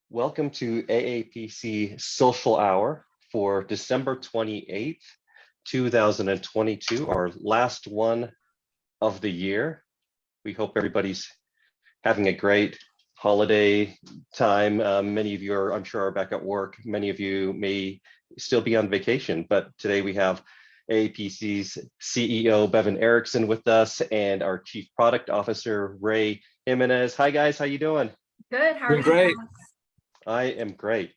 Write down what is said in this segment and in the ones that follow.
Welcome to AAPC Social Hour for December 28th, 2022, our last one of the year. We hope everybody's having a great holiday time. Many of you are, I'm sure, are back at work. Many of you may still be on vacation, but today we have AAPC's CEO, Bevan Erickson, with us, and our Chief Product Officer, Raemarie Jimenez. Hi, guys. How you doing? Good. How are you? Great. I am great.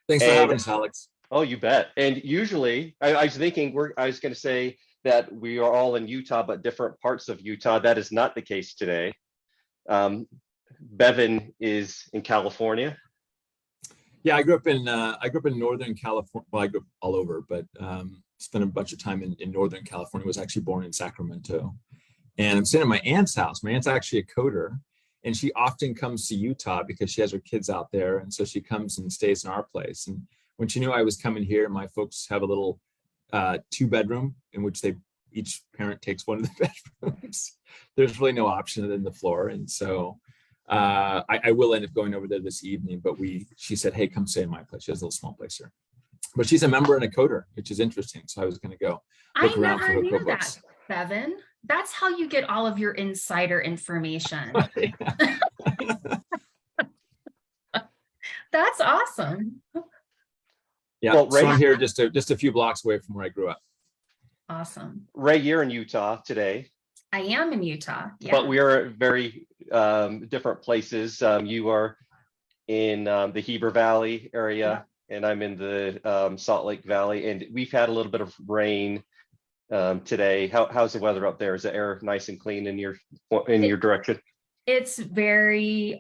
Thanks for having us, Alex. Oh, you bet. And usually, I was thinking I was going to say that we are all in Utah, but different parts of Utah. That is not the case today. Bevan is in California. Yeah, I grew up in Northern California. Well, I grew up all over, but spent a bunch of time in Northern California. Was actually born in Sacramento, and I'm sitting at my aunt's house. My aunt's actually a coder, and she often comes to Utah because she has her kids out there, and so she comes and stays in our place. And when she knew I was coming here, my folks have a little 2-bedroom in which each parent takes one of the bedrooms. There's really no option other than the floor, and so I will end up going over there this evening. But she said, "Hey, come stay in my place." She has a little small place here, but she's a member and a coder, which is interesting. So I was going to go look around for her cookbooks. Bevan, that's how you get all of your insider information. That's awesome. Yeah, well, Ray, so I'm here just a few blocks away from where I grew up. Awesome. Ray, you're in Utah today. I am in Utah. Yeah. But we are at very different places. You are in the Heber Valley area, yeah, and I'm in the Salt Lake Valley, and we've had a little bit of rain today. How's the weather up there? Is the air nice and clean in your direction? It's very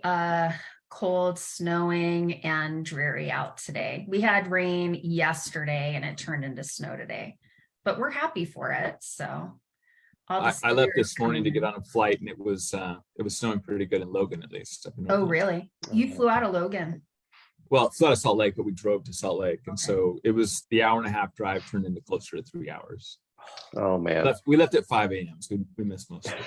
cold, snowing, and dreary out today. We had rain yesterday and it turned into snow today, but we're happy for it. So I left this morning to get on a flight, and it was snowing pretty good in Logan, at least. Oh, really? You flew out of Logan? Well, it's not Salt Lake, but we drove to Salt Lake, and so it was the hour-and-a-half drive turned into closer to 3 hours. Oh man! We left at 5 a.m., so we missed most of it.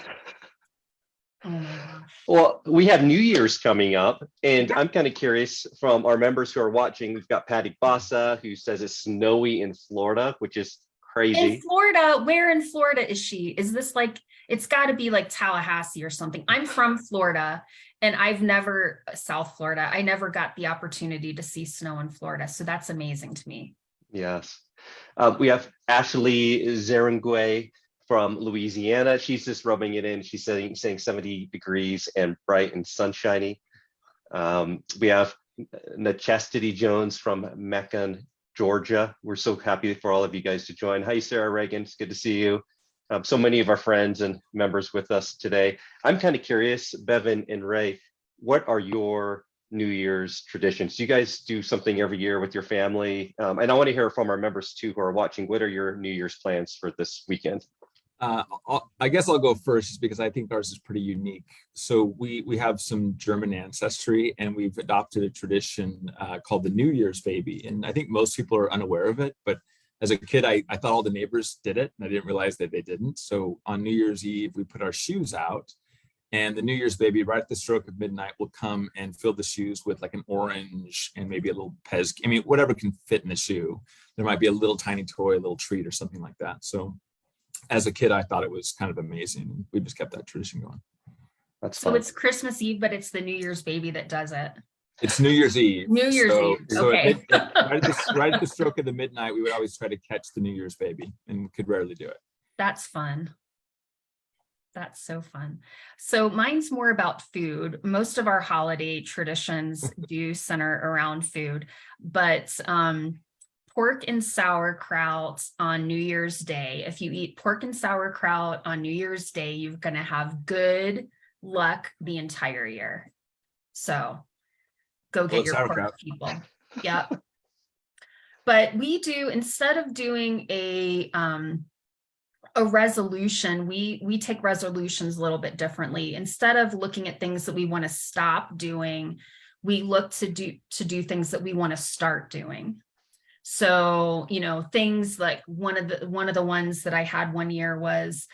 Oh my gosh. Well, we have New Year's coming up, and I'm kind of curious from our members who are watching. We've got Patty Bassa, who says it's snowy in Florida, which is crazy. In Florida? Where in Florida is she? Is this like, it's got to be like Tallahassee or something. I'm from Florida, and South Florida. I never got the opportunity to see snow in Florida. So that's amazing to me. Yes. We have Ashley Zerengwe from Louisiana. She's just rubbing it in. She's saying 70 degrees and bright and sunshiny. We have Chastity Jones from Macon, Georgia. We're so happy for all of you guys to join. Hi, Sarah Reagan. It's good to see you. So many of our friends and members with us today. I'm kind of curious, Bevan and Ray, what are your New Year's traditions? Do you guys do something every year with your family? And I want to hear from our members too who are watching. What are your New Year's plans for this weekend? I guess I'll go first, just because I think ours is pretty unique. So we have some German ancestry, and we've adopted a tradition called the New Year's baby. And I think most people are unaware of it, but as a kid, I thought all the neighbors did it, and I didn't realize that they didn't. So on New Year's Eve, we put our shoes out, and the New Year's baby, right at the stroke of midnight, will come and fill the shoes with like an orange and maybe a little Pez. I mean, whatever can fit in the shoe. There might be a little tiny toy, a little treat or something like that. So as a kid, I thought it was kind of amazing. We just kept that tradition going. That's so fun. It's Christmas Eve, but it's the New Year's baby that does it. It's New Year's Eve. New Year's Eve. Okay. Right at the stroke of the midnight, we would always try to catch the New Year's baby, and could rarely do it. That's fun. That's so fun. So mine's more about food. Most of our holiday traditions do center around food, but pork and sauerkraut on New Year's Day. If you eat pork and sauerkraut on New Year's Day, you're going to have good luck the entire year. So go get your pork, people. Yep. But we do, instead of doing a resolution, we take resolutions a little bit differently. Instead of looking at things that we want to stop doing, we look to do things that we want to start doing. So, things like one of the ones that I had one year was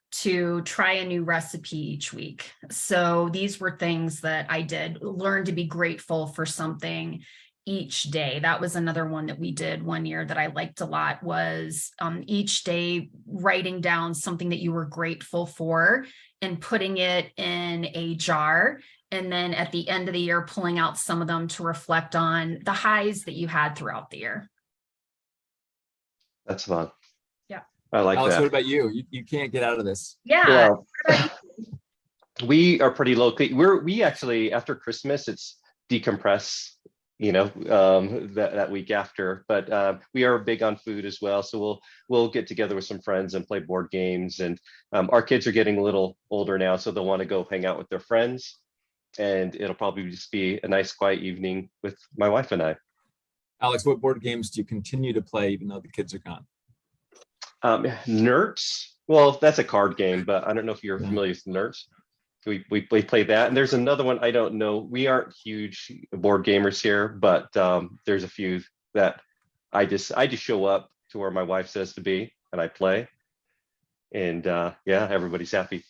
to try a new recipe each week. So these were things that I did, learn to be grateful for something each day. That was another one that we did one year that I liked a lot, was each day writing down something that you were grateful for and putting it in a jar. And then at the end of the year, pulling out some of them to reflect on the highs that you had throughout the year. That's fun. Yeah. I like Alex, that. what about you? You can't get out of this. Yeah. Well, we are pretty low key. We actually, after Christmas, it's decompress, that week after. But we are big on food as well. So we'll get together with some friends and play board games. And our kids are getting a little older now, so they'll want to go hang out with their friends. And it'll probably just be a nice quiet evening with my wife and I. Alex, what board games do you continue to play even though the kids are gone? Nerds. Well, that's a card game, but I don't know if you're familiar with Nerds. We play that, and there's another one I don't know. We aren't huge board gamers here, but there's a few that I just show up to where my wife says to be, and I play, and everybody's happy.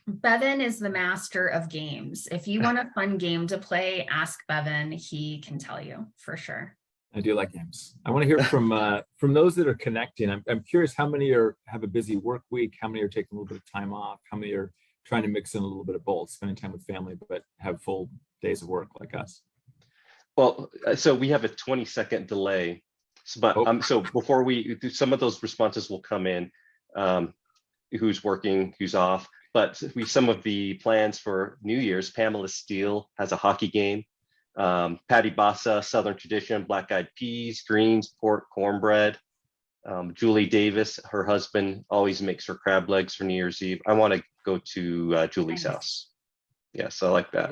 Bevan is the master of games. If you want a fun game to play, ask Bevan. He can tell you for sure. I do like games. I want to hear from those that are connecting. I'm curious how many have a busy work week, how many are taking a little bit of time off, how many are trying to mix in a little bit of both, spending time with family, but have full days of work like us. Well, so we have a 20-second delay, but so before some of those responses will come in, who's working, who's off. But some of the plans for New Year's, Pamela Steele has a hockey game. Patty Bassa, Southern Tradition, black eyed peas, greens, pork, cornbread. Julie Davis, her husband, always makes her crab legs for New Year's Eve. I want to go to Julie's house. Yes, I like that.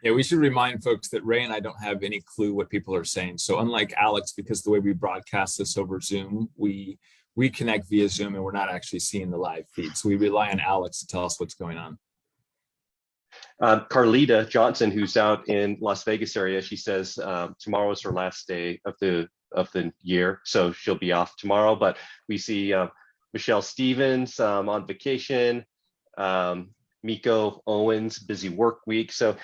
We should remind folks that Ray and I don't have any clue what people are saying. So unlike Alex, because the way we broadcast this over Zoom, we connect via Zoom and we're not actually seeing the live feed. So we rely on Alex to tell us what's going on. Carlita Johnson, who's out in Las Vegas area, she says tomorrow is her last day of the year, so she'll be off tomorrow. But we see Michelle Stevens on vacation, Miko Owens, busy work week. So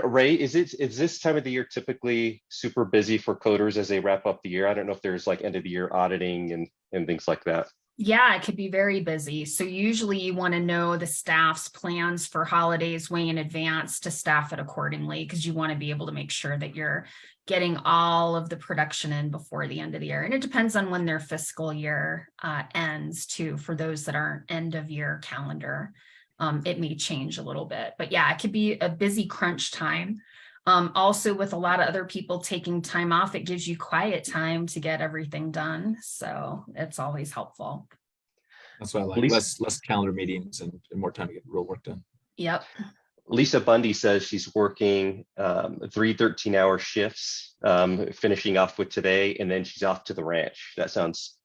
Ray, is this time of the year typically super busy for coders as they wrap up the year? I don't know if there's like end of the year auditing and things like that. Yeah, it could be very busy. So usually you want to know the staff's plans for holidays way in advance to staff it accordingly, because you want to be able to make sure that you're getting all of the production in before the end of the year. And it depends on when their fiscal year ends too. For those that aren't end of year calendar, it may change a little bit. But yeah, it could be a busy crunch time. Also, with a lot of other people taking time off, it gives you quiet time to get everything done. So it's always helpful. That's what I like. Less calendar meetings and more time to get real work done. Yep. Lisa Bundy says she's working 3 13-hour shifts, finishing off with today, and then she's off to the ranch. That sounds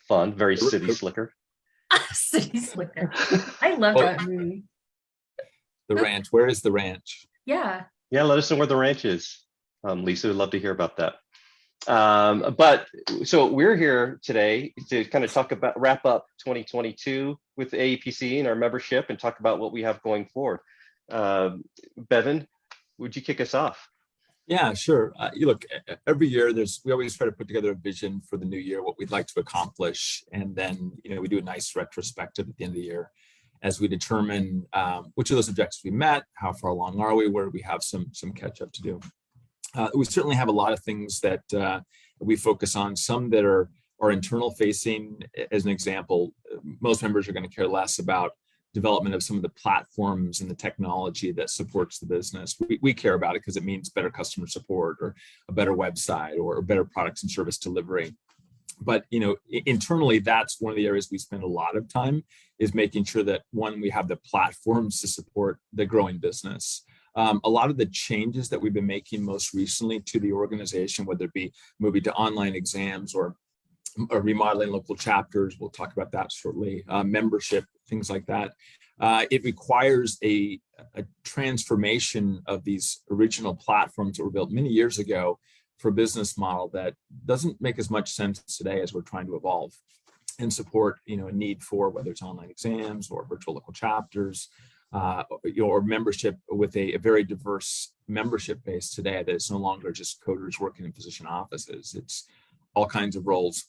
fun. Very City Slicker. City Slicker. I love that movie. The ranch. Where is the ranch? Yeah. Yeah, let us know where the ranch is. Lisa would love to hear about that. But so we're here today to kind of wrap up 2022 with AAPC and our membership and talk about what we have going forward. Bevan, would you kick us off? Yeah, sure. You look, every year we always try to put together a vision for the new year, what we'd like to accomplish. And then, we do a nice retrospective at the end of the year as we determine which of those objectives we met, how far along are we, where we have some catch up to do. We certainly have a lot of things that we focus on, some that are internal facing. As an example, most members are going to care less about development of some of the platforms and the technology that supports the business. We care about it because it means better customer support or a better website or better products and service delivery. But internally, that's one of the areas we spend a lot of time, is making sure that, one, we have the platforms to support the growing business. A lot of the changes that we've been making most recently to the organization, whether it be moving to online exams or remodeling local chapters, we'll talk about that shortly, membership, things like that. It requires a transformation of these original platforms that were built many years ago for a business model that doesn't make as much sense today as we're trying to evolve. and support, a need for whether it's online exams or virtual local chapters, or membership with a very diverse membership base today, that it's no longer just coders working in physician offices. It's all kinds of roles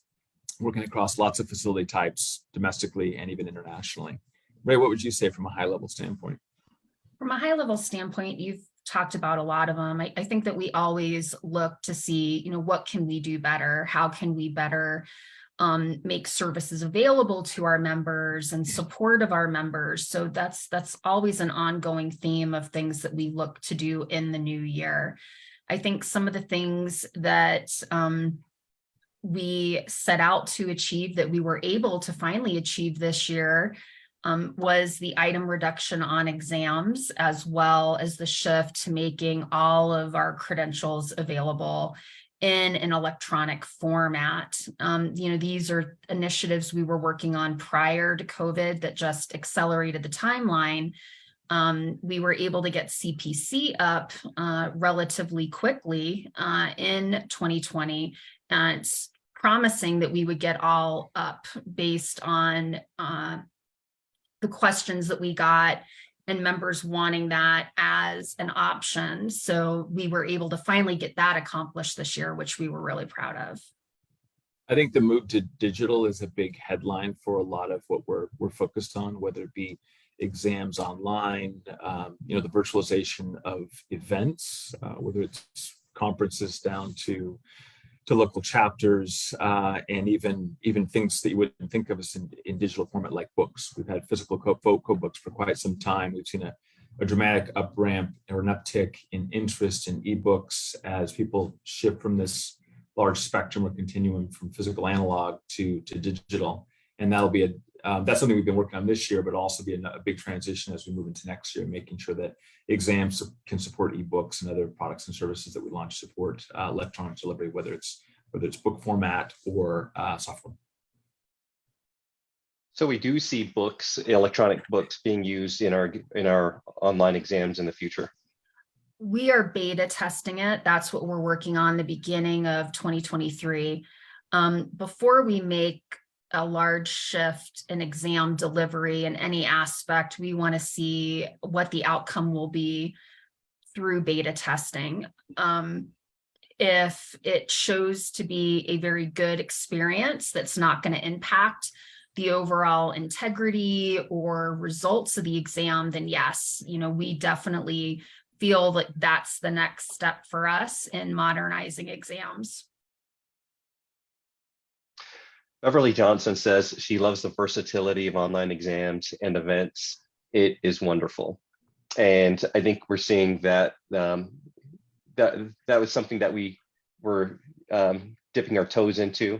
working across lots of facility types, domestically and even internationally. Ray, what would you say from a high level standpoint? From a high level standpoint, you've talked about a lot of them. I think that we always look to see, what can we do better? How can we better make services available to our members and support of our members? So that's always an ongoing theme of things that we look to do in the new year. I think some of the things that we set out to achieve, that we were able to finally achieve this year, was the item reduction on exams, as well as the shift to making all of our credentials available in an electronic format. These are initiatives we were working on prior to COVID that just accelerated the timeline. We were able to get CPC up relatively quickly in 2020, and promising that we would get all up based on the questions that we got and members wanting that as an option. So we were able to finally get that accomplished this year, which we were really proud of. I think the move to digital is a big headline for a lot of what we're focused on, whether it be exams online, the virtualization of events, whether it's conferences down to local chapters, and even things that you wouldn't think of as in digital format, like books. We've had physical books for quite some time. We've seen a dramatic up ramp or an uptick in interest in ebooks as people shift from this large spectrum or continuum from physical analog to digital. And that'll be that's something we've been working on this year, but also be a big transition as we move into next year, making sure that exams can support ebooks and other products and services that we launch support electronic delivery, whether it's book format or software. So we do see books, electronic books, being used in our online exams in the future. We are beta testing it. That's what we're working on the beginning of 2023. Before we make a large shift in exam delivery in any aspect, we want to see what the outcome will be through beta testing. If it shows to be a very good experience that's not going to impact the overall integrity or results of the exam, then yes, we definitely feel that that's the next step for us in modernizing exams. Beverly Johnson says she loves the versatility of online exams and events. It is wonderful. And I think we're seeing that that was something that we were dipping our toes into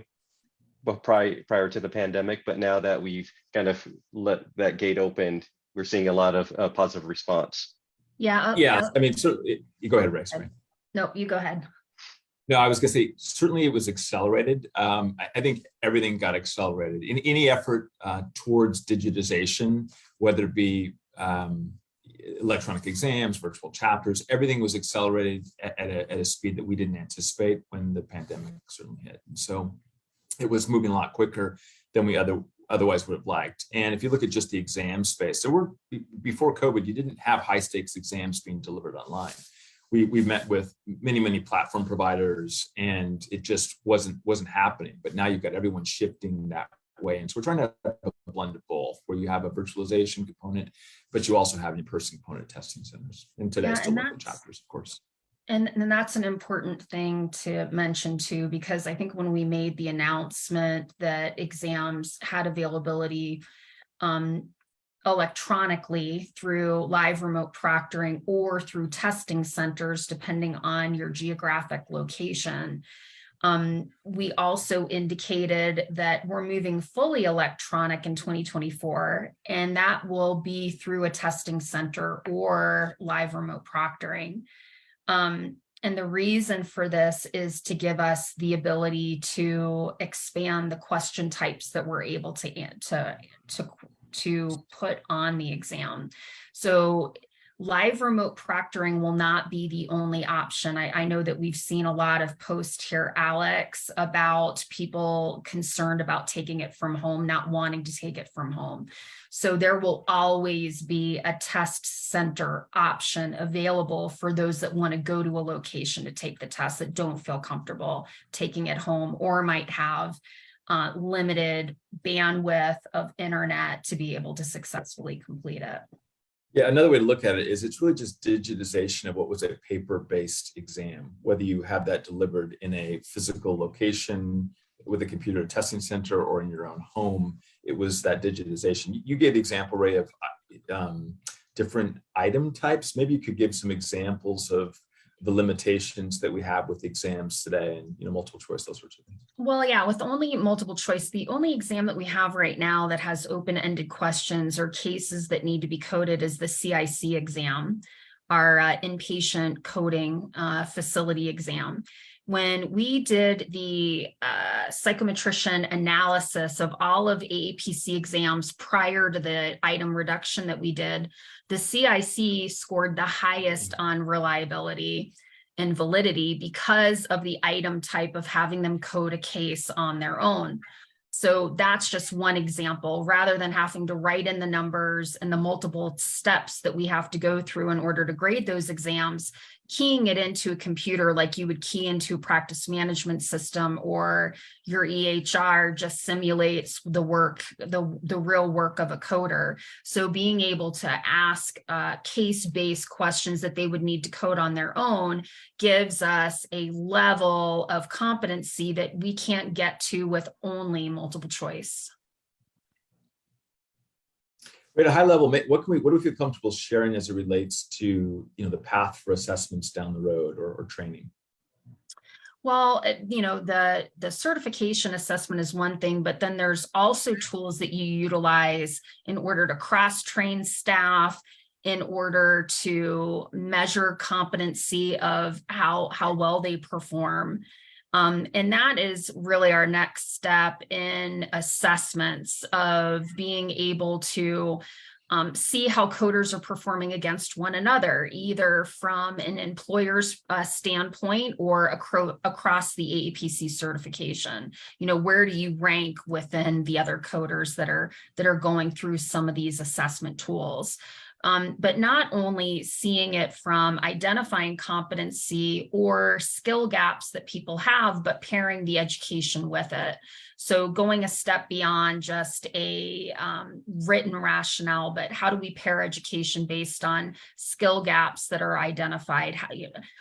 prior to the pandemic. But now that we've kind of let that gate open, we're seeing a lot of positive response. Yeah. I mean, so you go ahead, Ray. Sorry. No, you go ahead. No, I was going to say, certainly it was accelerated. I think everything got accelerated. In any effort towards digitization, whether it be electronic exams, virtual chapters, everything was accelerated at a speed that we didn't anticipate when the pandemic certainly hit. And so it was moving a lot quicker than we otherwise would have liked. And if you look at just the exam space, so before COVID, you didn't have high stakes exams being delivered online. We met with many platform providers, and it just wasn't happening. But now you've got everyone shifting that way, and so we're trying to have a blend of both, where you have a virtualization component, but you also have an in-person component testing centers, and today's still local chapters, of course. And that's an important thing to mention too, because I think when we made the announcement that exams had availability electronically through live remote proctoring or through testing centers, depending on your geographic location. We also indicated that we're moving fully electronic in 2024, and that will be through a testing center or live remote proctoring. And the reason for this is to give us the ability to expand the question types that we're able to put on the exam. So live remote proctoring will not be the only option. I know that we've seen a lot of posts here, Alex, about people concerned about taking it from home, not wanting to take it from home. So there will always be a test center option available for those that want to go to a location to take the test that don't feel comfortable taking it home or might have limited bandwidth of internet to be able to successfully complete it. Yeah, another way to look at it is it's really just digitization of what was a paper-based exam, whether you have that delivered in a physical location with a computer testing center or in your own home. It was that digitization. You gave the example, Ray, of different item types. Maybe you could give some examples of the limitations that we have with exams today and multiple choice, those sorts of things. Well, yeah, with only multiple choice, the only exam that we have right now that has open-ended questions or cases that need to be coded is the CIC exam, our inpatient coding facility exam. When we did the psychometrician analysis of all of AAPC exams prior to the item reduction that we did, the CIC scored the highest on reliability and validity because of the item type of having them code a case on their own. So that's just one example, rather than having to write in the numbers and the multiple steps that we have to go through in order to grade those exams. Keying it into a computer like you would key into a practice management system or your EHR just simulates the work, the real work of a coder. So being able to ask case-based questions that they would need to code on their own gives us a level of competency that we can't get to with only multiple choice. At a high level, what do we feel comfortable sharing as it relates to the path for assessments down the road or training? Well, the certification assessment is one thing, but then there's also tools that you utilize in order to cross-train staff, in order to measure competency of how well they perform. And that is really our next step in assessments of being able to see how coders are performing against one another, either from an employer's standpoint or across the AAPC certification. Where do you rank within the other coders that are going through some of these assessment tools? But not only seeing it from identifying competency or skill gaps that people have, but pairing the education with it. So going a step beyond just a written rationale, but how do we pair education based on skill gaps that are identified?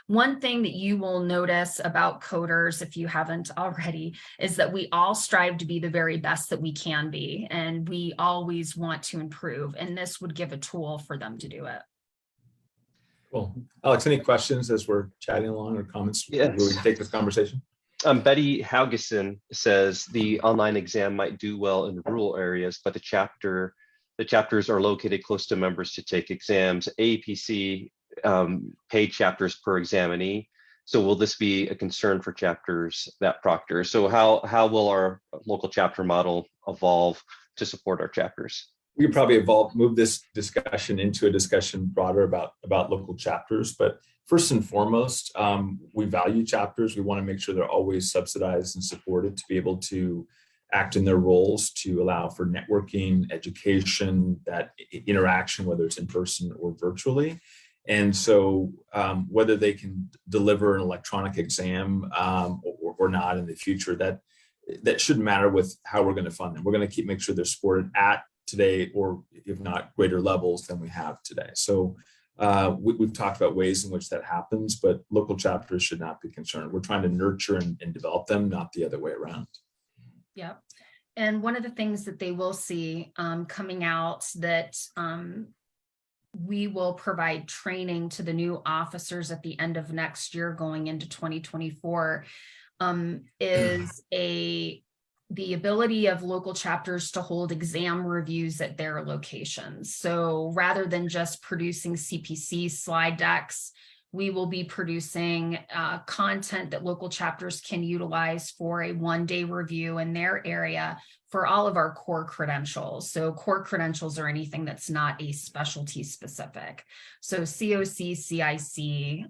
One thing that you will notice about coders, if you haven't already, is that we all strive to be the very best that we can be, and we always want to improve. And this would give a tool for them to do it. Cool. Alex, any questions as we're chatting along or comments? Yes. Where we can take this conversation? Betty Haugeson says the online exam might do well in rural areas, but the chapters are located close to members to take exams. AAPC paid chapters per examinee. So will this be a concern for chapters that proctor? So how will our local chapter model evolve to support our chapters? We could probably move this discussion into a discussion broader about local chapters, but first and foremost, we value chapters. We want to make sure they're always subsidized and supported to be able to act in their roles, to allow for networking, education, that interaction, whether it's in person or virtually. And so whether they can deliver an electronic exam or not in the future, that shouldn't matter with how we're going to fund them. We're going to make sure they're supported at today, or if not greater levels than we have today. So we've talked about ways in which that happens, but local chapters should not be concerned. We're trying to nurture and develop them, not the other way around. Yep. And one of the things that they will see coming out that we will provide training to the new officers at the end of next year going into 2024 is the ability of local chapters to hold exam reviews at their locations. So rather than just producing CPC slide decks we will be producing content that local chapters can utilize for a one-day review in their area for all of our core credentials. So core credentials are anything that's not a specialty specific. So COC, CIC,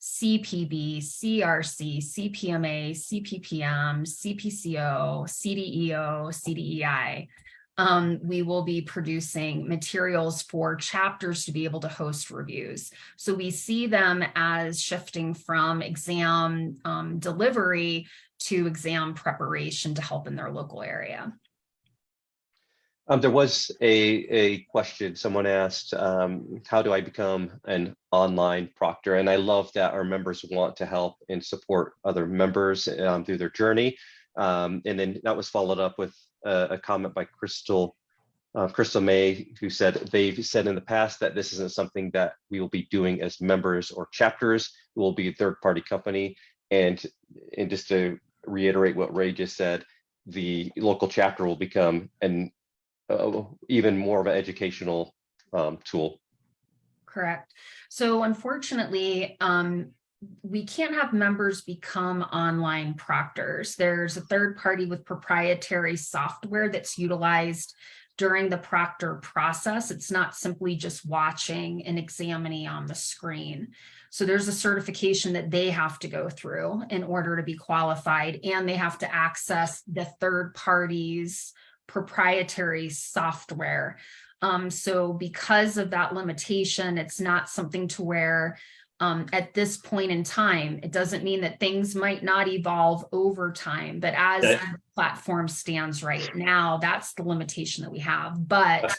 CPB, CRC, CPMA, CPPM, CPCO, CDEO, CDEI. We will be producing materials for chapters to be able to host reviews. So we see them as shifting from exam delivery to exam preparation to help in their local area. There was a question someone asked, how do I become an online proctor? And I love that our members want to help and support other members through their journey. And then that was followed up with a comment by Crystal May, who said they've said in the past that this isn't something that we will be doing as members or chapters. It will be a third-party company. And just to reiterate what Ray just said, the local chapter will become an even more of an educational tool. Correct. So unfortunately, we can't have members become online proctors. There's a third party with proprietary software that's utilized during the proctor process. It's not simply just watching and examining on the screen. So there's a certification that they have to go through in order to be qualified, and they have to access the third party's proprietary software. So because of that limitation, it's not something to where at this point in time, it doesn't mean that things might not evolve over time, but as the platform stands right now, that's the limitation that we have. But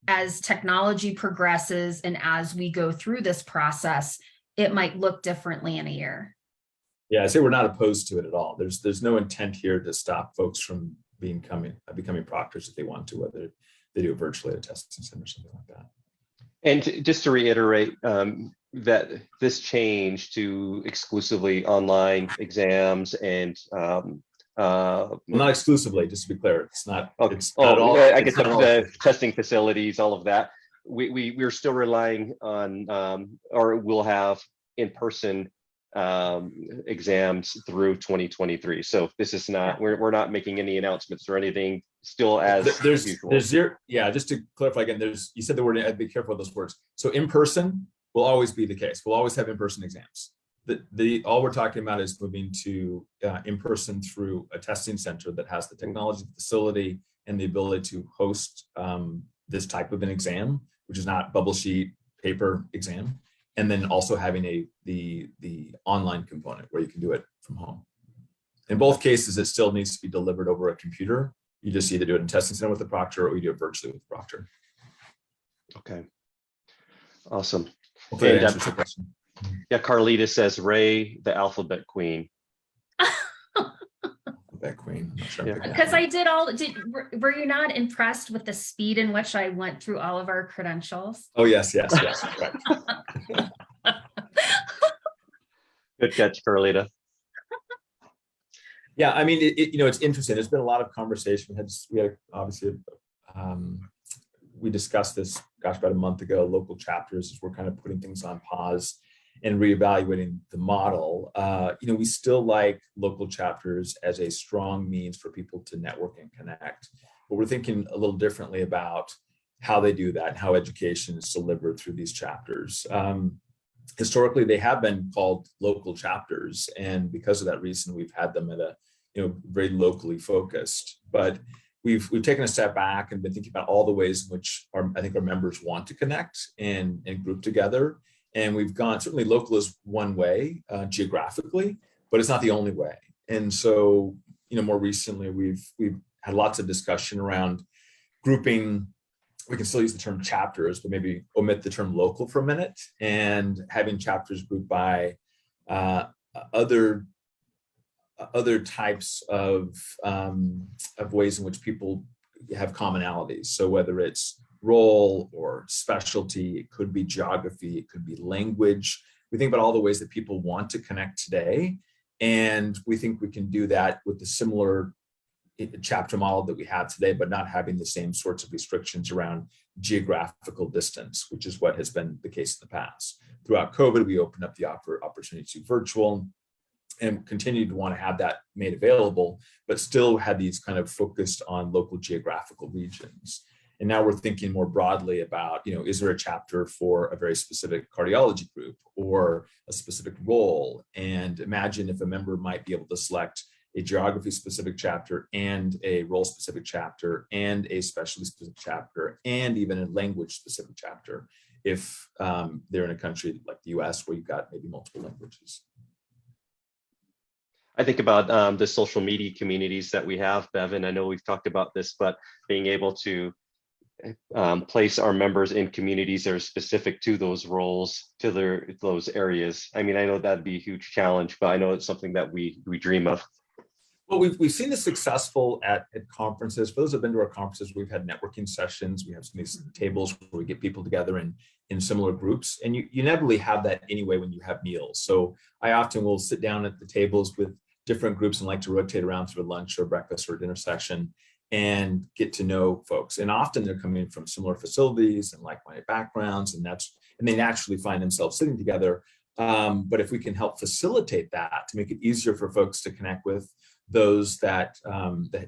as technology progresses and as we go through this process, it might look differently in a year. Yeah, I say we're not opposed to it at all. There's no intent here to stop folks from becoming proctors if they want to, whether they do it virtually at a testing center or something like that. And just to reiterate, that this change to exclusively online exams and well, not exclusively, just to be clear, it's not. Okay. It's not all. I get the testing facilities, all of that. We're still relying on, or we'll have in-person exams through 2023. So this is not, we're not making any announcements or anything. Still as usual. There's zero. Yeah, just to clarify again, you said the word. I'd be careful with those words. So in-person will always be the case. We'll always have in-person exams. All we're talking about is moving to in-person through a testing center that has the technology, facility, and the ability to host this type of an exam, which is not bubble sheet paper exam, and then also having the online component where you can do it from home. In both cases, it still needs to be delivered over a computer. You just either do it in testing center with the proctor or you do it virtually with the proctor. Okay, awesome. Hopefully that answers your question. Yeah, Carlita says Ray, the alphabet queen. Alphabet queen. Because I did were you not impressed with the speed in which I went through all of our credentials? Oh, yes. Right. Good catch, Carlita. Yeah, I mean, it's interesting. There's been a lot of conversation. We discussed this, about a month ago, local chapters, as we're kind of putting things on pause and reevaluating the model. We still like local chapters as a strong means for people to network and connect, but we're thinking a little differently about how they do that and how education is delivered through these chapters. Historically, they have been called local chapters, and because of that reason, we've had them at a very locally focused. But we've taken a step back and been thinking about all the ways in which I think our members want to connect and group together. And we've gone, certainly local is one way geographically, but it's not the only way. And so, more recently, we've had lots of discussion around grouping. We can still use the term chapters, but maybe omit the term local for a minute, and having chapters grouped by other types of ways in which people have commonalities. So whether it's role or specialty, it could be geography, it could be language. We think about all the ways that people want to connect today, and we think we can do that with the similar chapter model that we have today, but not having the same sorts of restrictions around geographical distance, which is what has been the case in the past. Throughout COVID, we opened up the opportunity to virtual and continued to want to have that made available, but still had these kind of focused on local geographical regions. And now we're thinking more broadly about, is there a chapter for a very specific cardiology group or a specific role? And imagine if a member might be able to select a geography specific chapter and a role specific chapter and a specialty specific chapter and even a language specific chapter if they're in a country like the US where you've got maybe multiple languages. I think about the social media communities that we have, Bevan. I know we've talked about this, but being able to place our members in communities that are specific to those roles, to those areas. I mean, I know that'd be a huge challenge, but I know it's something that we dream of. Well, we've seen this successful at conferences. For those who've been to our conferences, we've had networking sessions. We have some of these tables where we get people together in similar groups. And you never really have that anyway when you have meals. So I often will sit down at the tables with different groups and like to rotate around through a lunch or breakfast or dinner session and get to know folks. And often they're coming from similar facilities and like-minded backgrounds, and they naturally find themselves sitting together. But if we can help facilitate that to make it easier for folks to connect with those that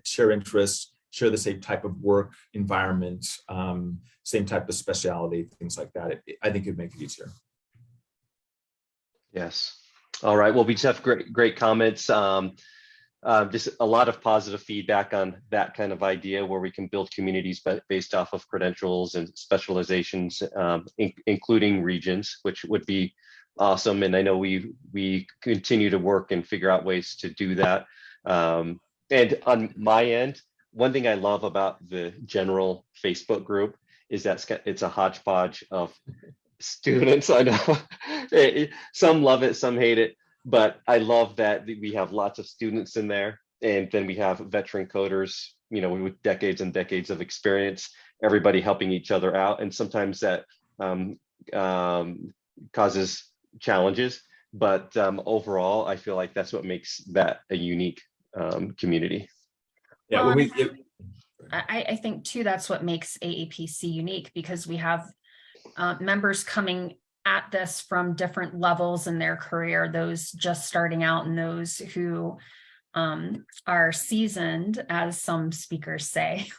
share interests, share the same type of work environment, same type of specialty, things like that, I think it'd make it easier. Yes. All right. Well, we just have great comments. Just a lot of positive feedback on that kind of idea where we can build communities based off of credentials and specializations, including regions, which would be awesome. And I know we continue to work and figure out ways to do that. And on my end, one thing I love about the general Facebook group is that it's a hodgepodge of students. I know some love it, some hate it, but I love that we have lots of students in there, and then we have veteran coders, with decades and decades of experience, everybody helping each other out. And sometimes that causes challenges, but overall, I feel like that's what makes that a unique community. Yeah, well, I think too, that's what makes AAPC unique, because we have members coming at this from different levels in their career, those just starting out and those who are seasoned, as some speakers say,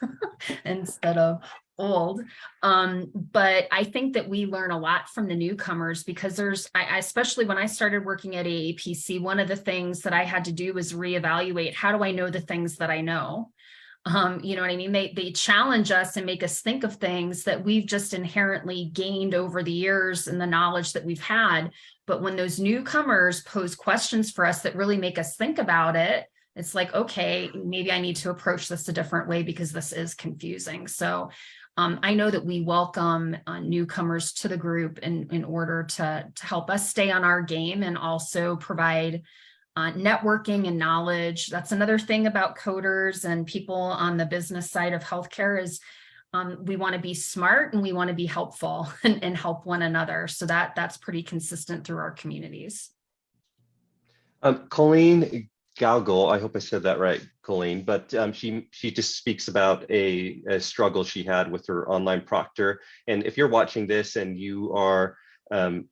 instead of old. But I think that we learn a lot from the newcomers, because especially when I started working at AAPC, one of the things that I had to do was reevaluate, how do I know the things that I know? You know what I mean? They challenge us and make us think of things that we've just inherently gained over the years and the knowledge that we've had. But when those newcomers pose questions for us that really make us think about it, it's like, okay, maybe I need to approach this a different way because this is confusing. So I know that we welcome newcomers to the group in order to help us stay on our game and also provide networking and knowledge. That's another thing about coders and people on the business side of healthcare is we want to be smart and we want to be helpful and help one another. So that's pretty consistent through our communities. Colleen Galgel, I hope I said that right, Colleen, but she just speaks about a struggle she had with her online proctor. And if you're watching this and you are an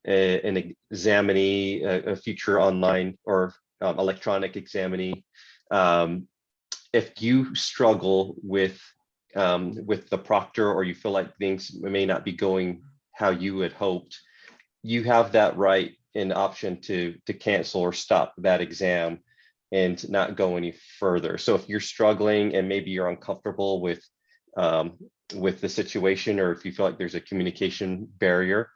examinee, a future online or electronic examinee, if you struggle with the proctor, or you feel like things may not be going how you had hoped, you have that right and option to cancel or stop that exam and not go any further. So if you're struggling and maybe you're uncomfortable with the situation, or if you feel like there's a communication barrier,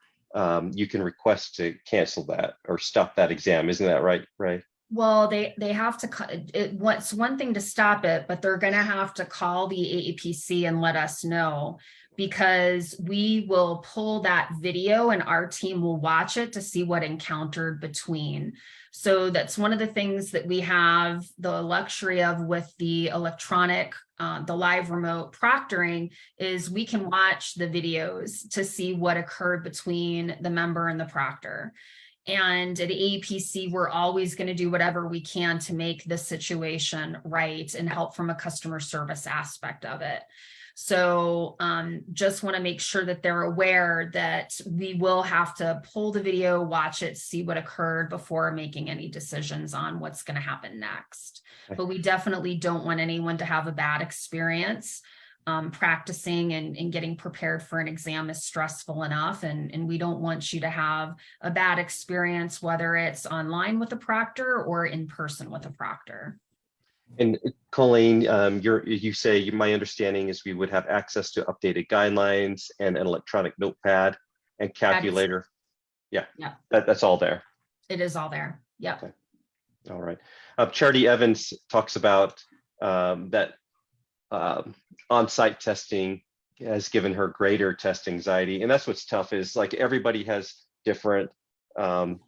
you can request to cancel that or stop that exam. Isn't that right? Right. Well, they have to, it's one thing to stop it, but they're going to have to call the AAPC and let us know, because we will pull that video and our team will watch it to see what encountered between. So that's one of the things that we have the luxury of with the electronic, the live remote proctoring, is we can watch the videos to see what occurred between the member and the proctor. And at AAPC, we're always going to do whatever we can to make the situation right and help from a customer service aspect of it. So just want to make sure that they're aware that we will have to pull the video, watch it, see what occurred before making any decisions on what's going to happen next. But we definitely don't want anyone to have a bad experience. Practicing and getting prepared for an exam is stressful enough, and we don't want you to have a bad experience, whether it's online with a proctor or in person with a proctor. And Colleen, you say my understanding is we would have access to updated guidelines and an electronic notepad and calculator. Yeah, that's all there. It is all there. Yep. Okay. All right. Charity Evans talks about that on-site testing has given her greater test anxiety, and that's what's tough. Is like everybody has different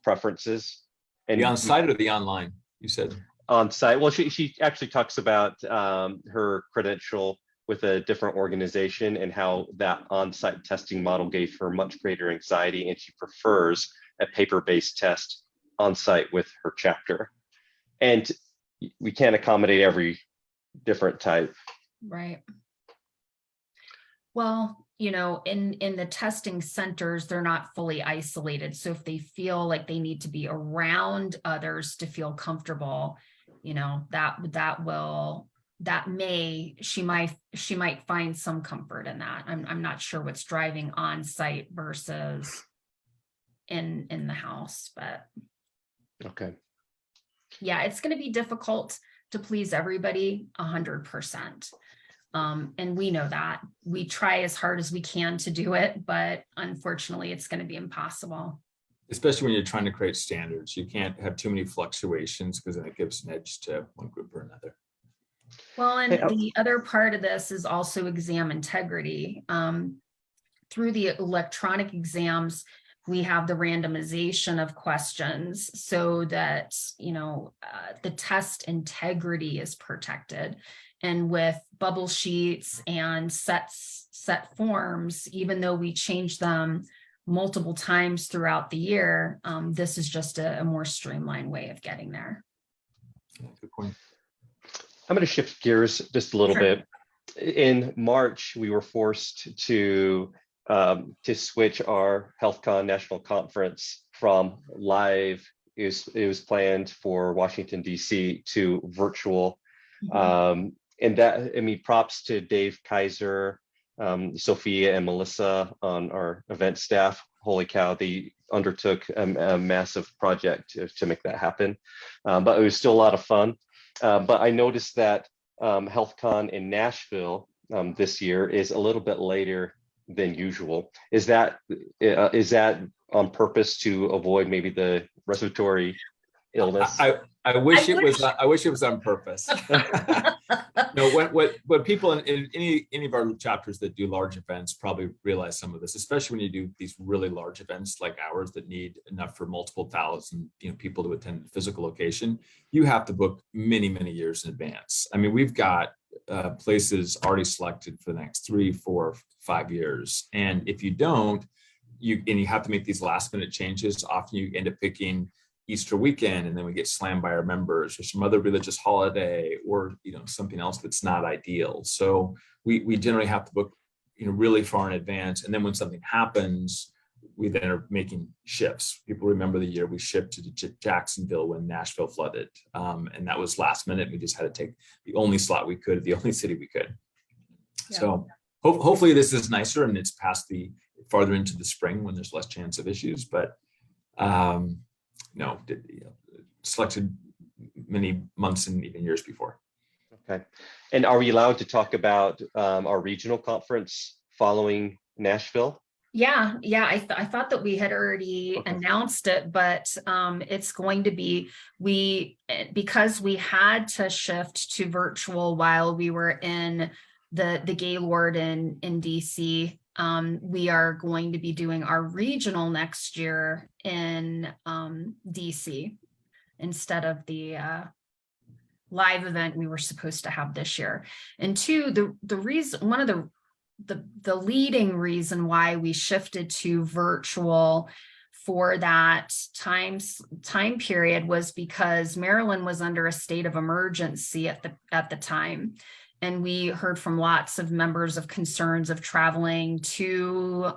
preferences. And the on-site or the online? You said on-site. Well, she actually talks about her credential with a different organization and how that on-site testing model gave her much greater anxiety, and she prefers a paper-based test on-site with her chapter. And we can't accommodate every different type. Right. Well, you know, in the testing centers, they're not fully isolated. So if they feel like they need to be around others to feel comfortable, you know, she might find some comfort in that. I'm not sure what's driving on site versus in the house, but okay. Yeah, it's going to be difficult to please everybody 100%. And we know that. We try as hard as we can to do it, but unfortunately, it's going to be impossible. Especially when you're trying to create standards. You can't have too many fluctuations because then it gives an edge to one group or another. Well, and the other part of this is also exam integrity. Through the electronic exams, we have the randomization of questions so that, you know, the test integrity is protected. And with bubble sheets and set forms, even though we change them multiple times throughout the year, this is just a more streamlined way of getting there. Good point. I'm going to shift gears just a little bit. In March, we were forced to switch our HealthCon National Conference from live. It was planned for Washington, D.C. to virtual. Mm-hmm. And that, I mean, props to Dave Kaiser, Sophia and Melissa on our event staff. Holy cow, they undertook a massive project to make that happen. But it was still a lot of fun. But I noticed that HealthCon in Nashville this year is a little bit later than usual. Is that on purpose to avoid maybe the respiratory illness? I wish it was on purpose. No, what people in any of our chapters that do large events probably realize some of this, especially when you do these really large events like ours that need enough for multiple thousand people to attend a physical location. You have to book many years in advance. I mean, we've got places already selected for the next 3, 4, 5 years, and if you don't, you have to make these last minute changes. Often you end up picking Easter weekend, and then we get slammed by our members or some other religious holiday or something else that's not ideal. So we generally have to book really far in advance, and then when something happens, we then are making shifts. People remember the year we shipped to Jacksonville when Nashville flooded, and that was last minute. We just had to take the only slot we could, the only city we could. Yeah. So hopefully this is nicer and it's past the farther into the spring when there's less chance of issues, but selected many months and even years before. Okay. And are we allowed to talk about our regional conference following Nashville? Yeah. I thought that we had already announced it, but it's going to be, because we had to shift to virtual while we were in the Gaylord in DC. We are going to be doing our regional next year in DC instead of the live event we were supposed to have this year. And two, the reason, one of the leading reason why we shifted to virtual for that time period was because Maryland was under a state of emergency at the time. And we heard from lots of members of concerns of traveling to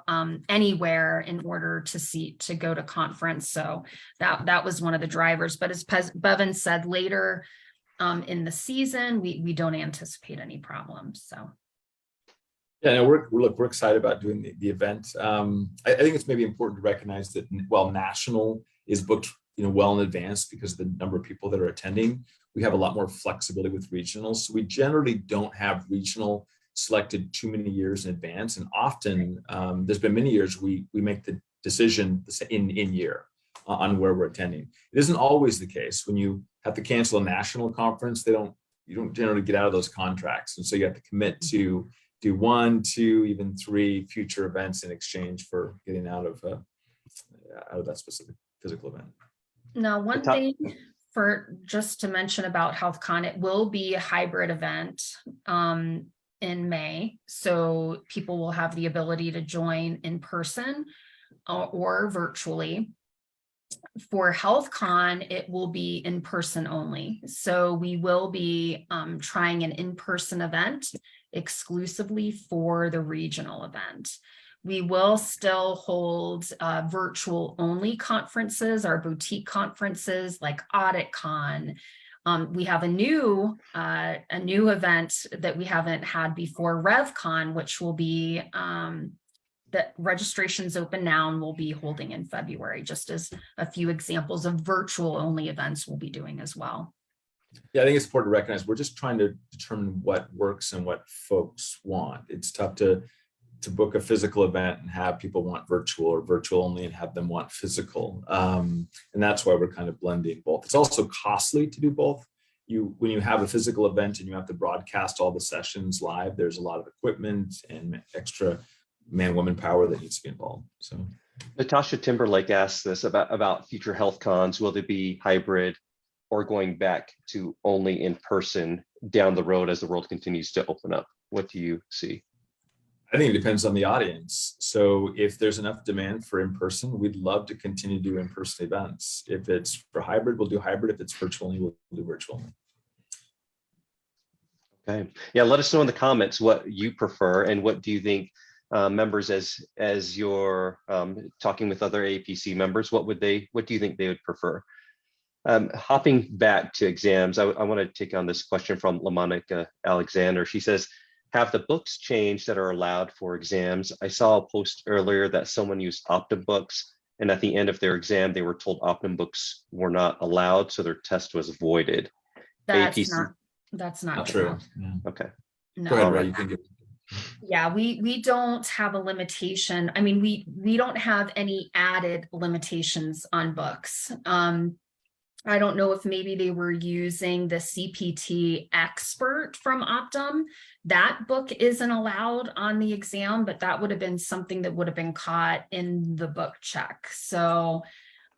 anywhere in order to go to conference. So that was one of the drivers. But as Bevan said, later in the season, we don't anticipate any problems. So. Yeah, no, we're excited about doing the event. I think it's maybe important to recognize that while national is booked, well in advance because of the number of people that are attending, we have a lot more flexibility with regionals. So we generally don't have regional selected too many years in advance, and often there's been many years we make the decision in year on where we're attending. It isn't always the case. When you have to cancel a national conference, you don't generally get out of those contracts, and so you have to commit to do 1, 2, even 3 future events in exchange for getting out of that specific physical event. Now, one thing just to mention about HealthCon, it will be a hybrid event in May. So people will have the ability to join in person or virtually. For HealthCon, it will be in person only. So we will be trying an in-person event exclusively for the regional event. We will still hold virtual only conferences, our boutique conferences like AuditCon. We have a new event that we haven't had before, RevCon, which will be that registration's open now and we'll be holding in February, just as a few examples of virtual only events we'll be doing as well. Yeah, I think it's important to recognize we're just trying to determine what works and what folks want. It's tough to book a physical event and have people want virtual, or virtual only and have them want physical. And that's why we're kind of blending both. It's also costly to do both. When you have a physical event and you have to broadcast all the sessions live, there's a lot of equipment and extra man-woman power that needs to be involved. So Natasha Timberlake asked this about future health cons. Will they be hybrid or going back to only in person down the road as the world continues to open up? What do you see? I think it depends on the audience. So if there's enough demand for in-person, we'd love to continue to do in-person events. If it's for hybrid, we'll do hybrid. If it's virtual, we'll do virtual. Okay. Yeah, let us know in the comments what you prefer and what do you think members, as you're talking with other AAPC members, what do you think they would prefer? Hopping back to exams, I want to take on this question from LaMonica Alexander. She says, have the books changed that are allowed for exams? I saw a post earlier that someone used Optum books, and at the end of their exam, they were told Optum books were not allowed, so their test was voided. That's not true. Yeah. Okay. No. Go ahead, Ray, you can give. Yeah, we don't have a limitation. I mean, we don't have any added limitations on books. I don't know if maybe they were using the CPT expert from Optum. That book isn't allowed on the exam, but that would have been something that would have been caught in the book check. So,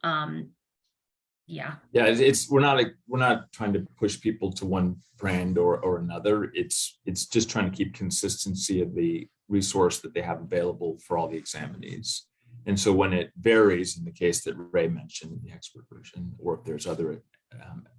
yeah. Yeah, we're not trying to push people to one brand or another. It's just trying to keep consistency of the resource that they have available for all the examinees. And so when it varies, in the case that Ray mentioned in the expert version, or if there's other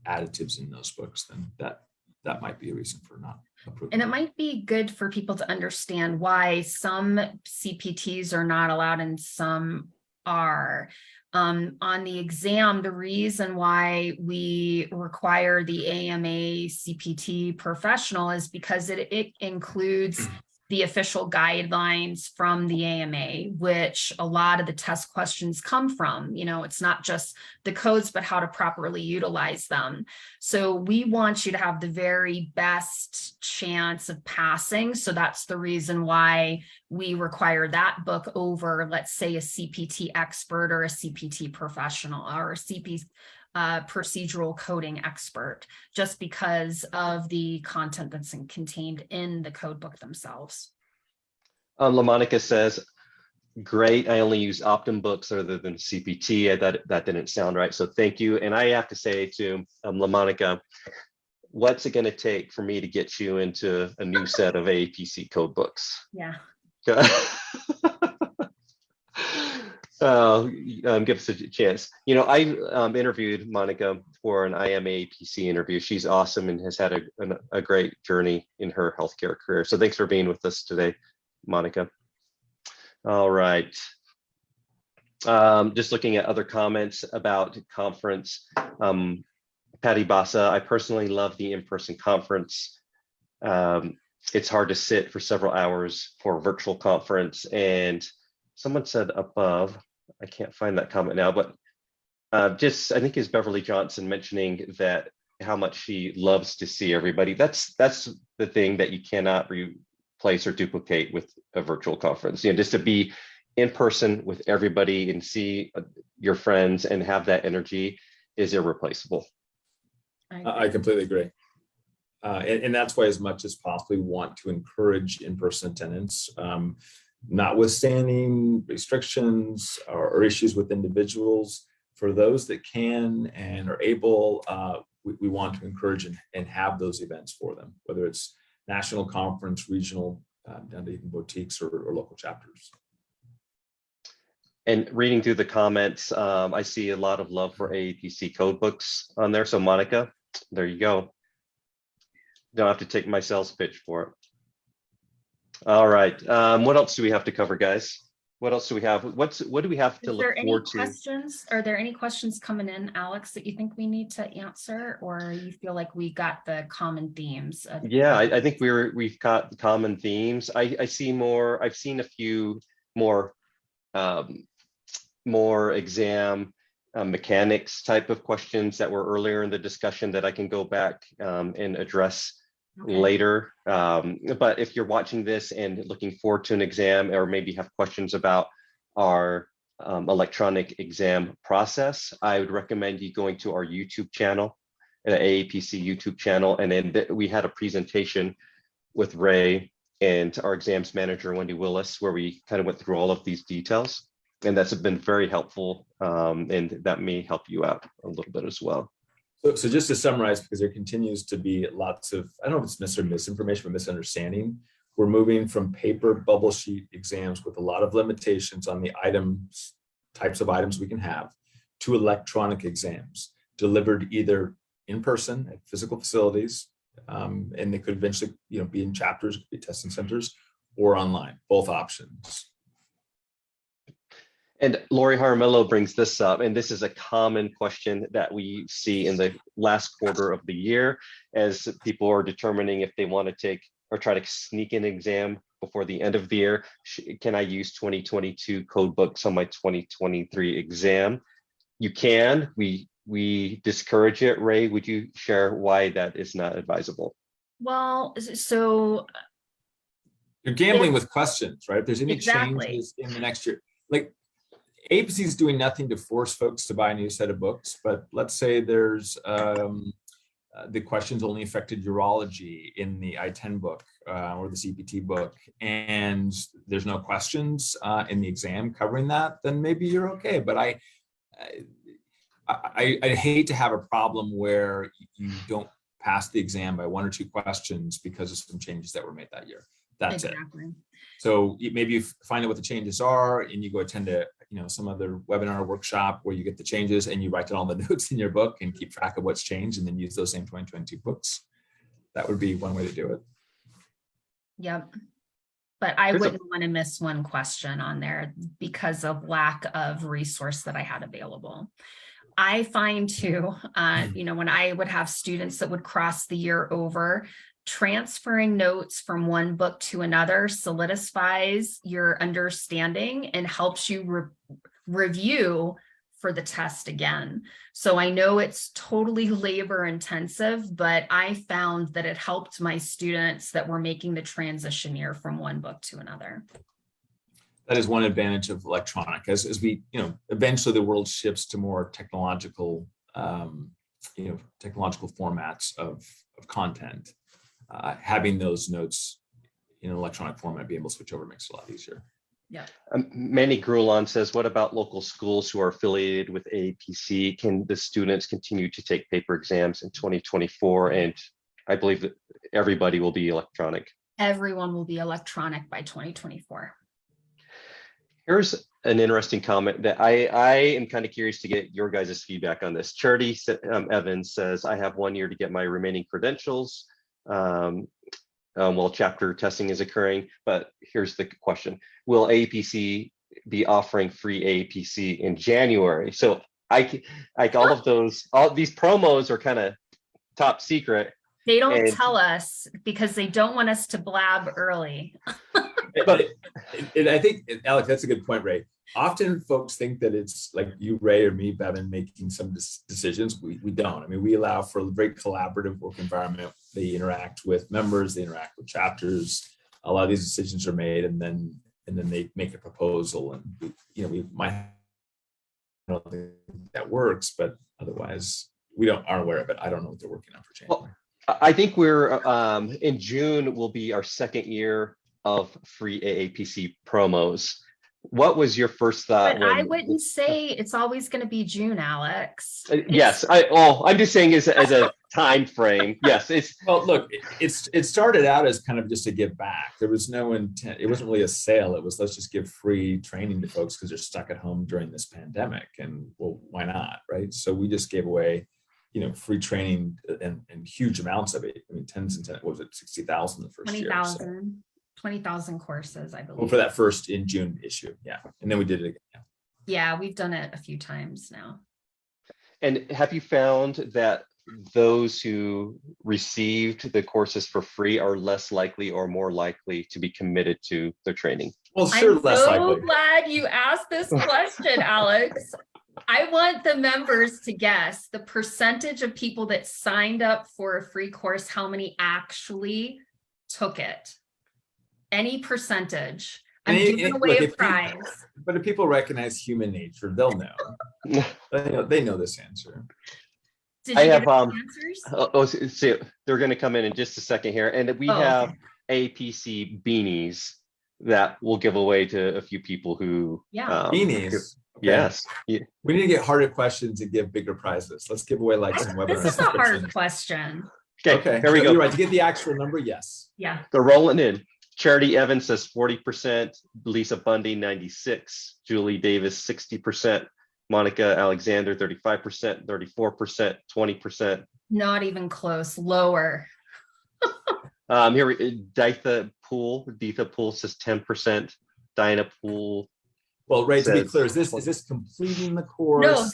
additives in those books, then that might be a reason for not approving. And it might be good for people to understand why some CPTs are not allowed and some are. On the exam, the reason why we require the AMA CPT professional is because it includes the official guidelines from the AMA, which a lot of the test questions come from. It's not just the codes, but how to properly utilize them. So we want you to have the very best chance of passing. So that's the reason why we require that book over, let's say, a CPT expert or a CPT professional or a CP procedural coding expert, just because of the content that's contained in the code book themselves. LaMonica says, great, I only use Optum books other than CPT. That didn't sound right, so thank you. And I have to say to LaMonica, what's it going to take for me to get you into a new set of AAPC code books? Yeah. Give us a chance. You know, I interviewed Monica for an AAPC interview. She's awesome and has had a great journey in her healthcare career. So thanks for being with us today, Monica. All right. Just looking at other comments about conference. Patty Bassa, I personally love the in-person conference. It's hard to sit for several hours for a virtual conference. And someone said above, I can't find that comment now, but just I think is Beverly Johnson mentioning that how much she loves to see everybody. That's the thing that you cannot replace or duplicate with a virtual conference. You know, just to be in person with everybody and see your friends and have that energy is irreplaceable. I completely agree. And that's why, as much as possible, we want to encourage in-person attendance, notwithstanding restrictions or issues with individuals. For those that can and are able, we want to encourage and have those events for them, whether it's national conference, regional, down to even boutiques or local chapters. And reading through the comments, I see a lot of love for AAPC code books on there. So Monica, there you go. Don't have to take my sales pitch for it. All right. What else do we have to cover, guys? What else do we have? What do we have to look forward to? Questions? Are there any questions coming in, Alex, that you think we need to answer, or you feel like we got the common themes? Yeah, I think we've got the common themes. I see more. I've seen a few more exam mechanics type of questions that were earlier in the discussion that I can go back and address later. But if you're watching this and looking forward to an exam, or maybe have questions about our electronic exam process, I would recommend you going to our YouTube channel, the AAPC YouTube channel. And then we had a presentation with Ray and our exams manager, Wendy Willis, where we kind of went through all of these details. And that's been very helpful, and that may help you out a little bit as well. So just to summarize, because there continues to be lots of, I don't know if it's necessarily misinformation, but misunderstanding. We're moving from paper bubble sheet exams with a lot of limitations on the items, types of items we can have, to electronic exams delivered either in person at physical facilities, and they could eventually, be in chapters, be testing centers, or online, both options. And Lori Jaramillo brings this up, and this is a common question that we see in the last quarter of the year as people are determining if they want to take or try to sneak an exam before the end of the year. Can I use 2022 code books on my 2023 exam? You can. We discourage it. Ray, would you share why that is not advisable? Well, so you're gambling with questions, right? If there's any changes in the next year, like AAPC is doing nothing to force folks to buy a new set of books, but let's say there's the questions only affected urology in the I-10 book or the CPT book, and there's no questions in the exam covering that, then maybe you're okay. But I hate to have a problem where you don't pass the exam by 1 or 2 questions because of some changes that were made that year. That's exactly it. So maybe you find out what the changes are and you go attend a some other webinar or workshop where you get the changes and you write down all the notes in your book and keep track of what's changed and then use those same 2022 books. That would be one way to do it. Yep. But I wouldn't want to miss one question on there because of lack of resource that I had available. I find too, when I would have students that would cross the year over, transferring notes from one book to another solidifies your understanding and helps you review for the test again. So I know it's totally labor intensive, but I found that it helped my students that were making the transition year from one book to another. That is one advantage of electronic. As we, eventually the world shifts to more technological, technological formats of content. Having those notes in an electronic format, be able to switch over makes it a lot easier. Yeah. Manny Grulon says, what about local schools who are affiliated with AAPC? Can the students continue to take paper exams in 2024? And I believe that everybody will be electronic. Everyone will be electronic by 2024. Here's an interesting comment that I am kind of curious to get your guys' feedback on this. Charity Evans says, I have 1 year to get my remaining credentials while chapter testing is occurring. But here's the question. Will AAPC be offering free AAPC in January? So I like all these promos are kind of top secret. They don't tell us because they don't want us to blab early. But I think, Alex, that's a good point, Ray. Often folks think that it's like you, Ray, or me, Bevan, making some decisions. We don't. I mean, we allow for a very collaborative work environment. They interact with members, they interact with chapters. A lot of these decisions are made, and then they make a proposal, and we might, I don't think that works, but otherwise we aren't aware of it. I don't know what they're working on for January. Well, I think we're in June will be our second year of free AAPC promos. What was your first thought? But I wouldn't say it's always going to be June, Alex. Yes, I'm just saying as a time frame. Yes, it's well. Look, it started out as kind of just to give back. There was no intent. It wasn't really a sale. It was let's just give free training to folks because they're stuck at home during this pandemic, and well, why not, right? So we just gave away, free training and huge amounts of it. I mean, what was it, 60,000 the first year? 20,000 courses, I believe. Well, for that first in June issue, yeah, and then we did it again. Yeah, we've done it a few times now. And have you found that those who received the courses for free are less likely or more likely to be committed to their training? Well, sure, I'm less so likely. glad you asked this question, Alex. I want the members to guess the percentage of people that signed up for a free course, how many actually took it. Any percentage. I'm giving away a prize. But if people recognize human nature, they'll know. They know this answer. Did you get answers? So they're going to come in just a second here, and we have APC beanies that we'll give away to a few people who beanies. Okay. Yes. We need to get harder questions and give bigger prizes. Let's give away like some webinar. This is a hard question. Okay, here we go. You're right. To get the actual number, yes. Yeah. They're rolling in. Charity Evans says 40%, Lisa Bundy 96%, Julie Davis 60%, Monica Alexander 35%, 34%, 20%. Not even close, lower. Here Ditha Poole says 10%, Diana Poole. Well, Ray, to be clear, is this completing the course? No,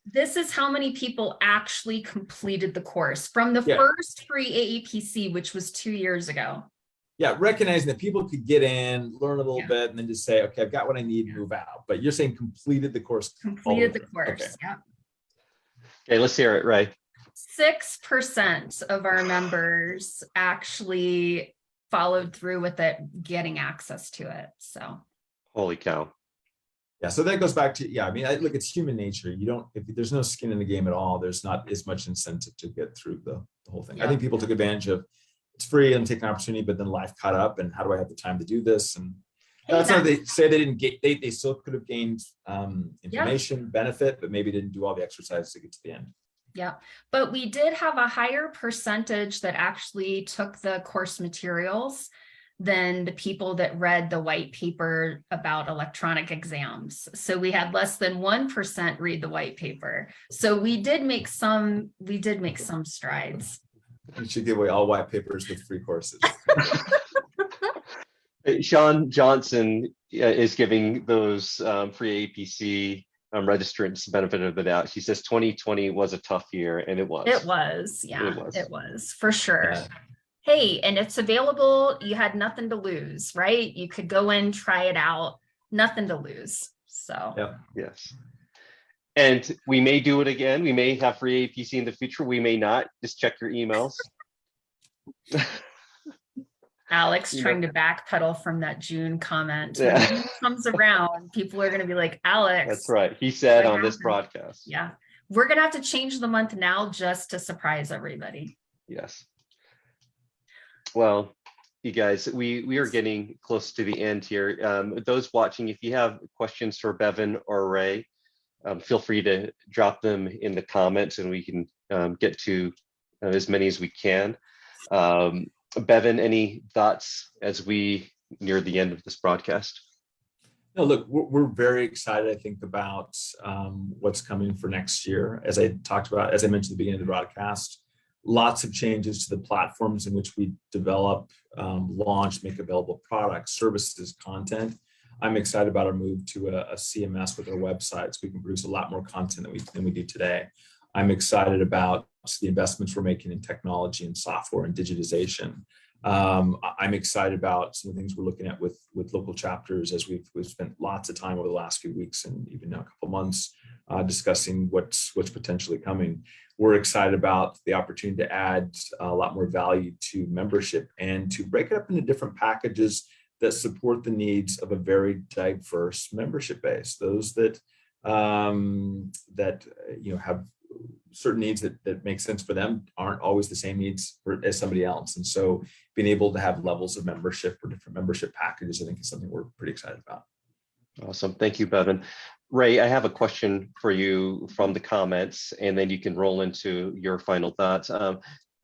this is how many people actually completed the course from the first free AAPC, which was 2 years ago. Yeah, recognizing that people could get in, learn a little bit, and then just say, okay, I've got what I need, move out. But you're saying completed the course. Completed the course, okay. Yeah. Okay, let's hear it, Ray. 6% of our members actually followed through with it, getting access to it. So. Holy cow. Yeah, so that goes back to, I mean, look, it's human nature. If there's no skin in the game at all, there's not as much incentive to get through the whole thing. I think people took advantage of it's free and take an opportunity, but then life caught up, and how do I have the time to do this? And that's why they say they didn't get, they still could have gained information, benefit, but maybe didn't do all the exercises to get to the end. Yeah, but we did have a higher percentage that actually took the course materials than the people that read the white paper about electronic exams. So we had less than 1% read the white paper. So we did make some strides. You should give away all white papers with free courses. Sean Johnson is giving those free APC registrants benefit of the doubt. She says 2020 was a tough year, and it was. It was, yeah, it was for sure. Yeah. Hey, and it's available. You had nothing to lose, right? You could go in, try it out, nothing to lose. So, yes. And we may do it again. We may have free APC in the future. We may not. Just check your emails. Alex trying to backpedal from that June comment. When it comes around, people are going to be like, Alex. That's right. He said on this broadcast. Yeah. We're going to have to change the month now just to surprise everybody. Yes. Well, you guys, we are getting close to the end here. Those watching, if you have questions for Bevan or Ray, feel free to drop them in the comments, and we can get to as many as we can. Bevan, any thoughts as we near the end of this broadcast? No, look, we're very excited, I think, about what's coming for next year. As I talked about, as I mentioned at the beginning of the broadcast, lots of changes to the platforms in which we develop, launch, make available products, services, content. I'm excited about our move to a CMS with our website, so we can produce a lot more content than we do today. I'm excited about the investments we're making in technology and software and digitization. I'm excited about some of the things we're looking at with local chapters, as we've spent lots of time over the last few weeks and even now a couple of months discussing what's potentially coming. We're excited about the opportunity to add a lot more value to membership and to break it up into different packages that support the needs of a very diverse membership base. Those that have certain needs that make sense for them aren't always the same needs as somebody else. And so being able to have levels of membership or different membership packages, I think, is something we're pretty excited about. Awesome. Thank you, Bevan. Ray, I have a question for you from the comments, and then you can roll into your final thoughts.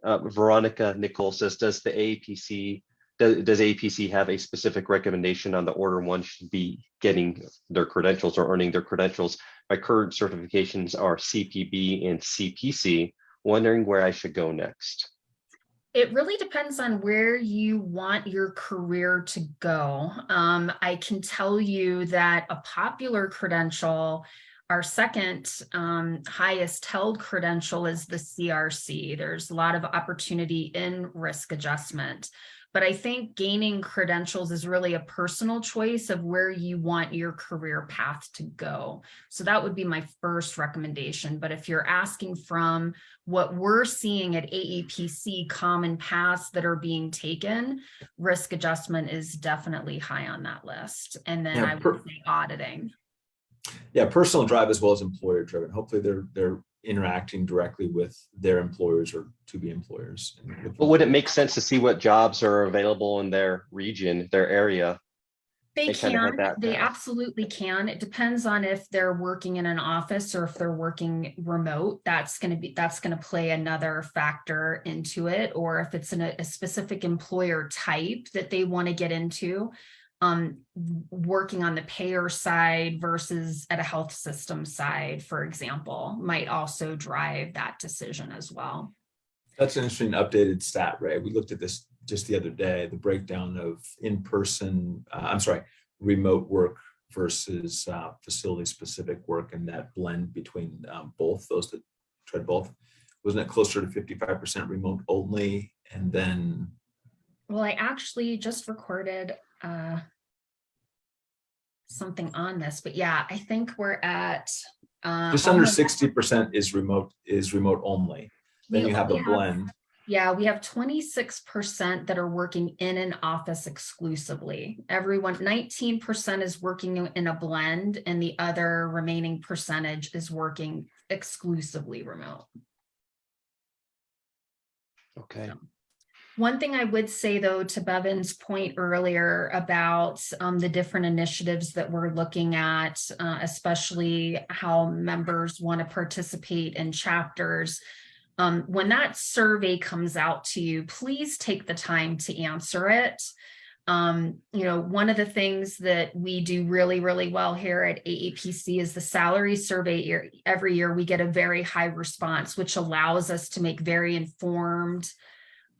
Veronica Nicole says, does AAPC have a specific recommendation on the order one should be getting their credentials or earning their credentials? My current certifications are CPB and CPC. Wondering where I should go next. It really depends on where you want your career to go. I can tell you that a popular credential, our second highest held credential, is the CRC. There's a lot of opportunity in risk adjustment. But I think gaining credentials is really a personal choice of where you want your career path to go. So that would be my first recommendation. But if you're asking from what we're seeing at AAPC common paths that are being taken, risk adjustment is definitely high on that list. And then I would say auditing. Yeah, personal drive as well as employer driven. Hopefully they're interacting directly with their employers or to-be employers. Well, would it make sense to see what jobs are available in their region, their area? They can. They absolutely can. It depends on if they're working in an office or if they're working remote. That's going to play another factor into it, or if it's a specific employer type that they want to get into. Working on the payer side versus at a health system side, for example, might also drive that decision as well. That's an interesting updated stat, Ray. We looked at this just the other day, the breakdown of in-person, remote work versus facility-specific work, and that blend between both, those that tried both. Wasn't it closer to 55% remote only? And then... Well, I actually just recorded something on this, but yeah, I think we're at just under 60% is remote only. Then you have a blend. Yeah, we have 26% that are working in an office exclusively. 19% is working in a blend, and the other remaining percentage is working exclusively remote. Okay. So. One thing I would say, though, to Bevan's point earlier about the different initiatives that we're looking at, especially how members want to participate in chapters, when that survey comes out to you, please take the time to answer it. One of the things that we do really, really well here at AAPC is the salary survey. Every year we get a very high response, which allows us to make very informed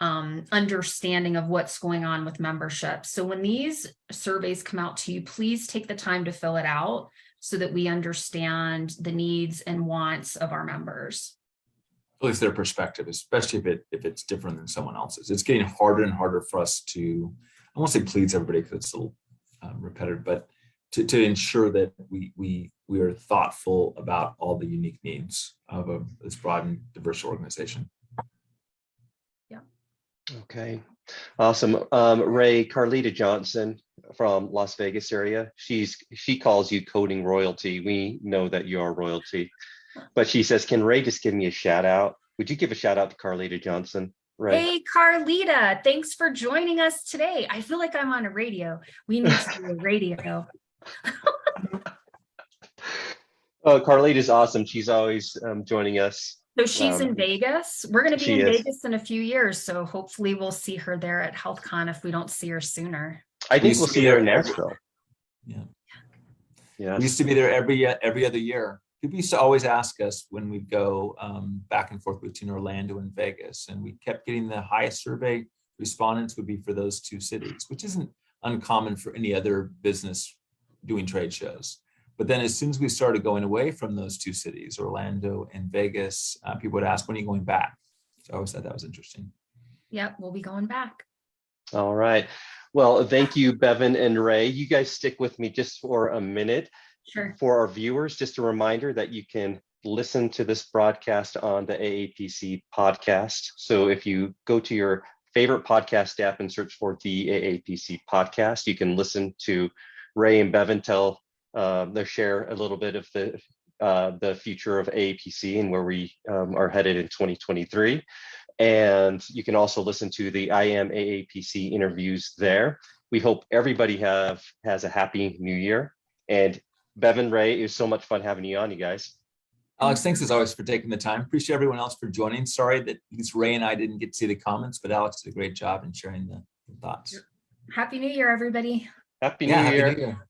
understanding of what's going on with membership. So when these surveys come out to you, please take the time to fill it out so that we understand the needs and wants of our members. At least their perspective, especially if it's different than someone else's. It's getting harder and harder for us to, I won't say please everybody because it's a little repetitive, but to ensure that we are thoughtful about all the unique needs of this broad and diverse organization. Okay, awesome. Ray, Carlita Johnson from Las Vegas area. She calls you coding royalty. We know that you are royalty, but she says, can Ray just give me a shout out? Would you give a shout out to Carlita Johnson? Ray? Hey, Carlita, thanks for joining us today. I feel like I'm on a radio. We need to do a radio. Oh, Carlita's awesome. She's always joining us. So she's in Vegas. We're going to be in Vegas in a few years. So hopefully we'll see her there at HealthCon if we don't see her sooner. I think we'll see her in Nashville. Yeah. Yes. We used to be there every other year. People used to always ask us when we'd go back and forth between Orlando and Vegas, and we kept getting the highest survey respondents would be for those two cities, which isn't uncommon for any other business doing trade shows. But then as soon as we started going away from those two cities, Orlando and Vegas, people would ask, when are you going back? So I always thought that was interesting. Yep, we'll be going back. All right. Well, thank you, Bevan and Ray. You guys stick with me just for a minute. Sure. For our viewers, just a reminder that you can listen to this broadcast on the AAPC podcast. So if you go to your favorite podcast app and search for the AAPC podcast, you can listen to Ray and Bevan they share a little bit of the future of AAPC and where we are headed in 2023. And you can also listen to the I Am AAPC interviews there. We hope everybody has a happy new year. And Bevan, Ray, it was so much fun having you on, you guys. Alex, thanks as always for taking the time. Appreciate everyone else for joining. Sorry that at least Ray and I didn't get to see the comments, but Alex did a great job in sharing the thoughts. Happy New Year, everybody. Happy New Year. Happy New Year.